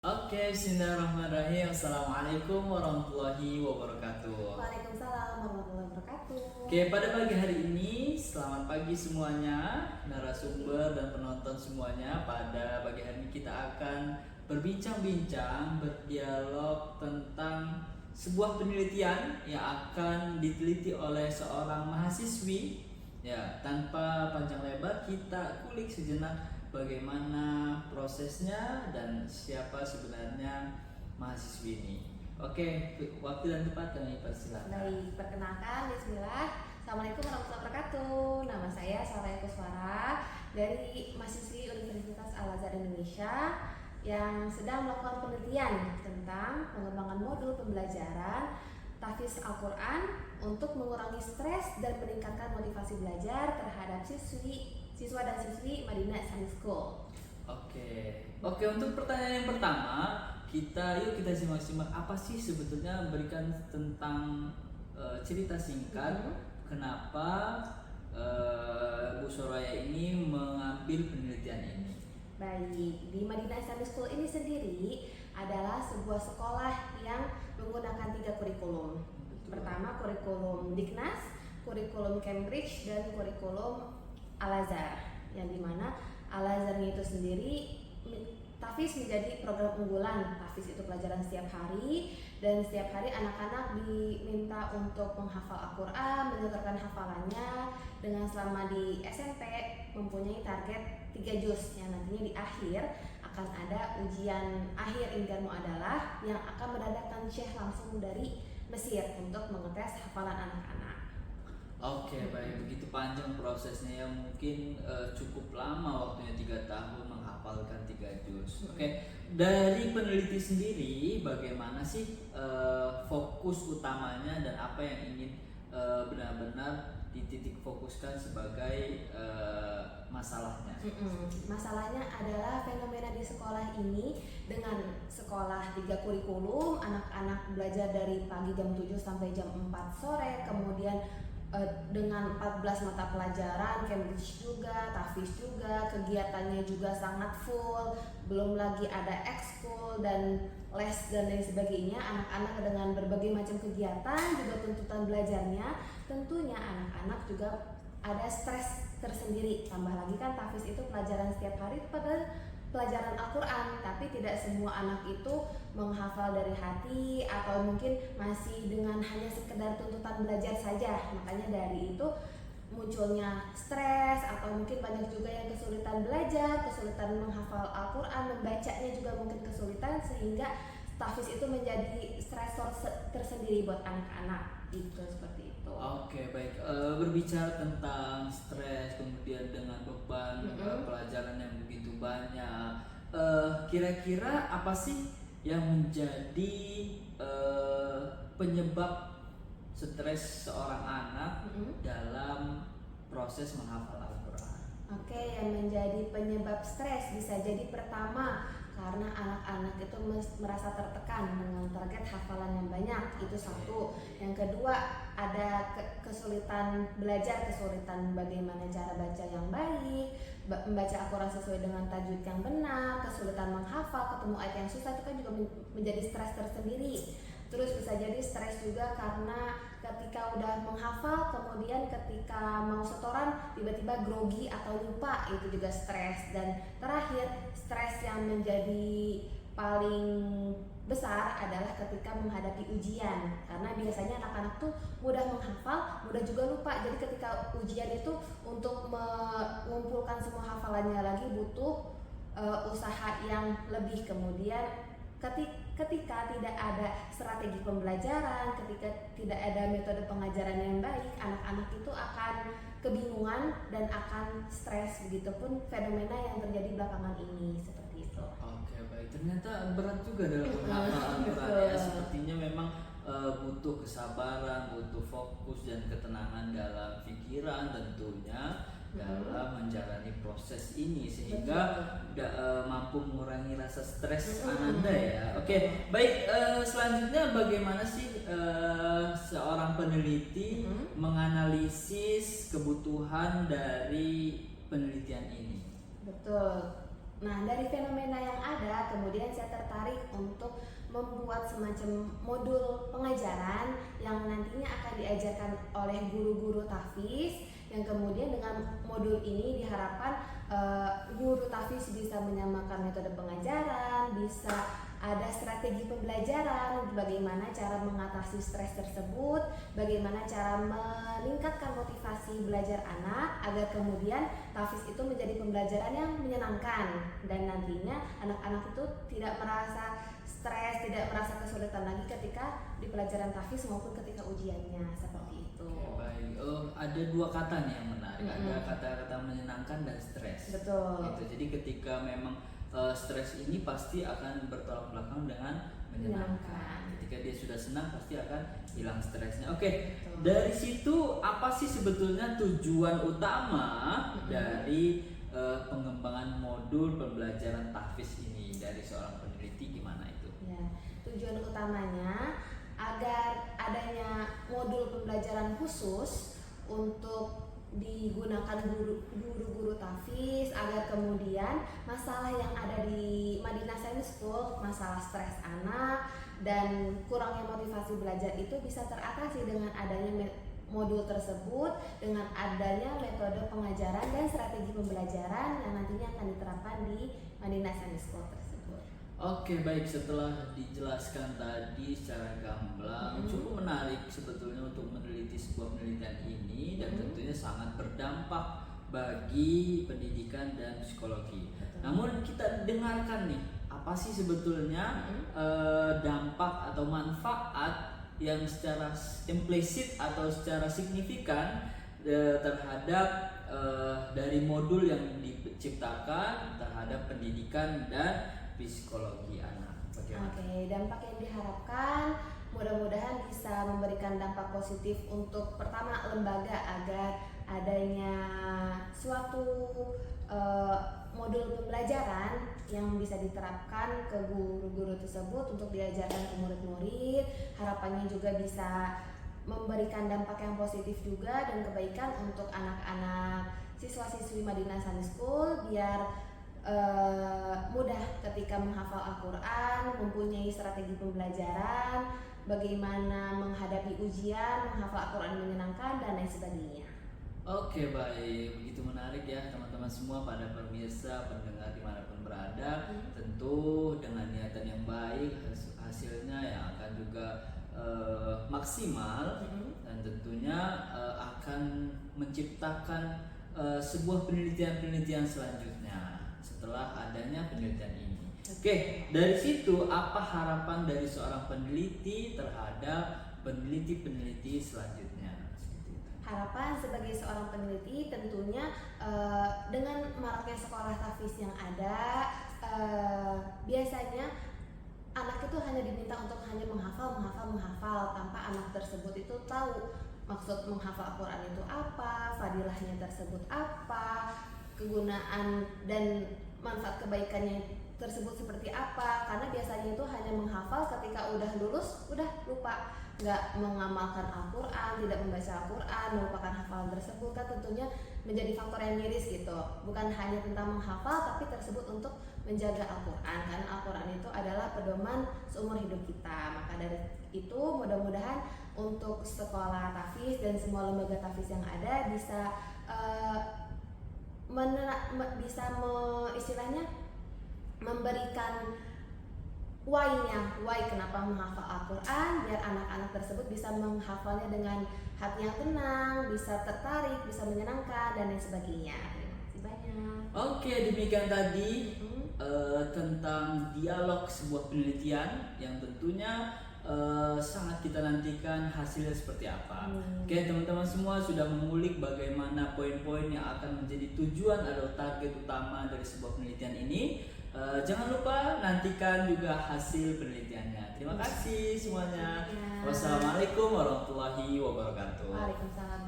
Oke, bismillahirrahmanirrahim. Assalamualaikum warahmatullahi wabarakatuh. Waalaikumsalam warahmatullahi wabarakatuh. Oke, pada pagi hari ini, selamat pagi semuanya, narasumber dan penonton semuanya. Pada pagi hari ini kita akan berbincang-bincang, berdialog tentang sebuah penelitian yang akan diteliti oleh seorang mahasiswi. Ya, tanpa panjang lebar kita kulik sejenak bagaimana prosesnya dan siapa sebenarnya mahasiswi ini. Oke, waktu dan tempat kami persilakan. Baik, perkenalkan, bismillah. Assalamualaikum warahmatullahi wabarakatuh. Nama saya Saraya Kuswara dari mahasiswi Universitas Al-Azhar Indonesia yang sedang melakukan penelitian tentang pengembangan modul pembelajaran tahfiz Al-Quran untuk mengurangi stres dan meningkatkan motivasi belajar terhadap siswa dan siswi Madinah Islamic School. Oke, untuk pertanyaan yang pertama, kita simak-simak apa sih sebetulnya, berikan tentang cerita singkat kenapa Bu Soraya ini mengambil penelitian ini. Baik, di Madinah Islamic School ini sendiri adalah sebuah sekolah yang menggunakan 3 kurikulum. Pertama, kurikulum Dignas, kurikulum Cambridge, dan kurikulum Al-Azhar, yang dimana Al-Azharnya itu sendiri tahfiz menjadi program unggulan. Tahfiz itu pelajaran setiap hari, dan setiap hari anak-anak diminta untuk menghafal Al-Quran, menyetorkan hafalannya dengan selama di SMP mempunyai target 3 juz yang nantinya di akhir akan ada ujian akhir imtihan muadalah yang akan mendatangkan syekh langsung dari Mesir untuk mengetes hafalan anak-anak. Oke, baik, begitu panjang prosesnya ya, mungkin cukup lama waktunya 3 tahun menghafalkan 3 juz. Oke, dari peneliti sendiri bagaimana sih fokus utamanya dan apa yang ingin benar-benar dititik fokuskan sebagai masalahnya? Masalahnya adalah fenomena di sekolah ini dengan sekolah 3 kurikulum, anak-anak belajar dari pagi jam 7 sampai jam 4 sore, kemudian dengan 14 mata pelajaran, Cambridge juga, tahfiz juga, kegiatannya juga sangat full, belum lagi ada ekskul dan les dan lain sebagainya. Anak-anak dengan berbagai macam kegiatan, juga tuntutan belajarnya, tentunya anak-anak juga ada stres tersendiri. Tambah lagi kan tahfiz itu pelajaran setiap hari pada pelajaran Al-Quran, tapi tidak semua anak itu menghafal dari hati atau mungkin masih dengan hanya sekedar tuntutan belajar saja. Makanya dari itu munculnya stres, atau mungkin banyak juga yang kesulitan belajar, kesulitan menghafal Al-Quran, membacanya juga mungkin kesulitan, sehingga tahfiz itu menjadi stresor tersendiri buat anak-anak. Itu seperti itu. Oke, baik. Berbicara tentang stres, kemudian dengan beban pelajaran yang begitu banyak, kira-kira apa sih yang menjadi penyebab stres seorang anak dalam proses menghafal Al-Quran? Oke, yang menjadi penyebab stres bisa jadi pertama karena anak-anak itu merasa tertekan dengan target hafalan yang banyak, itu satu. Yang kedua, ada kesulitan belajar, kesulitan bagaimana cara baca yang baik, membaca Al-Quran sesuai dengan tajwid yang benar, kesulitan menghafal, ketemu ayat yang susah, itu kan juga menjadi stres tersendiri. Terus bisa jadi stres juga karena ketika udah menghafal, kemudian ketika mau setoran tiba-tiba grogi atau lupa, itu juga stres. Dan terakhir, stres yang menjadi paling besar adalah ketika menghadapi ujian, karena biasanya anak-anak tuh mudah menghafal, mudah juga lupa. Jadi ketika ujian itu untuk mengumpulkan semua hafalannya lagi butuh usaha yang lebih. Kemudian ketika tidak ada strategi pembelajaran, ketika tidak ada metode pengajaran yang baik, anak-anak itu akan kebingungan dan akan stres. Begitupun fenomena yang terjadi belakangan ini, seperti itu. Oke, baik. Ternyata berat juga dalam penghafalan Al-Quran ya. Sepertinya memang butuh kesabaran, butuh fokus dan ketenangan dalam pikiran tentunya dalam menjalani proses ini, sehingga mampu mengurangi rasa stres Anda ya. Oke, baik. Selanjutnya bagaimana sih seorang peneliti menganalisis kebutuhan dari penelitian ini? Betul. Nah, dari fenomena yang ada, kemudian saya tertarik untuk membuat semacam modul pengajaran yang nantinya akan diajarkan oleh guru-guru tahfiz, yang kemudian dengan modul ini diharapkan guru tahfiz bisa menyamakan metode pengajaran, bisa ada strategi pembelajaran, bagaimana cara mengatasi stres tersebut, bagaimana cara meningkatkan motivasi belajar anak agar kemudian tahfiz itu menjadi pembelajaran yang menyenangkan dan nantinya anak-anak itu tidak merasa stres, tidak merasa kesulitan lagi ketika di pelajaran tahfiz maupun ketika ujiannya, seperti itu. Oke, baik. Oh, ada dua kata nih yang menarik. Ada kata-kata menyenangkan dan stres. Betul. Gitu. Jadi ketika memang stres ini pasti akan bertolak belakang dengan menyenangkan. Ketika dia sudah senang pasti akan hilang stresnya. Oke, Betul. dari situ apa sih sebetulnya tujuan utama dari pengembangan modul pembelajaran tahfiz ini dari seorang peneliti, gimana itu? Ya, tujuan utamanya agar adanya modul pembelajaran khusus untuk digunakan guru-guru tahfiz agar kemudian masalah yang ada di Madinah Science School, masalah stres anak dan kurangnya motivasi belajar itu bisa teratasi dengan adanya modul tersebut, dengan adanya metode pengajaran dan strategi pembelajaran yang nantinya akan diterapkan di Madinah Science School tersebut. Oke, baik, setelah dijelaskan tadi secara gamblang, cukup menarik sebetulnya untuk meneliti sebuah penelitian ini dan tentunya sangat berdampak bagi pendidikan dan psikologi. Namun kita dengarkan nih, apa sih sebetulnya dampak atau manfaat yang secara implisit atau secara signifikan terhadap dari modul yang diciptakan terhadap pendidikan dan psikologi anak. Bagaimana? Oke, dampak yang diharapkan mudah-mudahan bisa memberikan dampak positif untuk pertama lembaga agar adanya suatu modul pembelajaran yang bisa diterapkan ke guru-guru tersebut untuk diajarkan ke murid-murid. Harapannya juga bisa memberikan dampak yang positif juga dan kebaikan untuk anak-anak siswa-siswi Madinah Science School biar mudah ketika menghafal Al-Quran, mempunyai strategi pembelajaran, bagaimana menghadapi ujian, menghafal Al-Quran yang menyenangkan, dan lain sebagainya. Oke, baik, begitu menarik ya teman-teman semua, pada pemirsa, pendengar dimanapun berada. Tentu dengan niatan yang baik hasilnya yang akan juga maksimal dan tentunya akan menciptakan sebuah penelitian-penelitian selanjutnya setelah adanya penelitian ini. Oke, dari situ apa harapan dari seorang peneliti terhadap peneliti-peneliti selanjutnya? Harapan sebagai seorang peneliti tentunya dengan maraknya sekolah tahfiz yang ada, biasanya anak itu hanya diminta untuk hanya menghafal tanpa anak tersebut itu tahu maksud menghafal Al-Quran itu apa, fadilahnya tersebut apa, kegunaan dan manfaat kebaikannya tersebut seperti apa. Karena biasanya itu hanya menghafal, ketika udah lulus udah lupa, nggak mengamalkan Al-Quran, tidak membaca Al-Quran, melupakan hafalan tersebut, kan tentunya menjadi faktor yang miris gitu. Bukan hanya tentang menghafal tapi tersebut untuk menjaga Al-Quran, karena Al-Quran itu adalah pedoman seumur hidup kita. Maka dari itu mudah-mudahan untuk sekolah tahfiz dan semua lembaga tahfiz yang ada bisa istilahnya memberikan why kenapa menghafal Al-Quran, biar anak-anak tersebut bisa menghafalnya dengan hati yang tenang, bisa tertarik, bisa menyenangkan, dan lain sebagainya. Terima kasih banyak. Oke, demikian tadi tentang dialog sebuah penelitian yang tentunya sangat kita nantikan hasilnya seperti apa. Oke, teman-teman semua sudah mengulik bagaimana poin-poin yang akan menjadi tujuan atau target utama dari sebuah penelitian ini. Jangan lupa nantikan juga hasil penelitiannya. Terima kasih semuanya. Wassalamualaikum warahmatullahi wabarakatuh. Waalaikumsalam.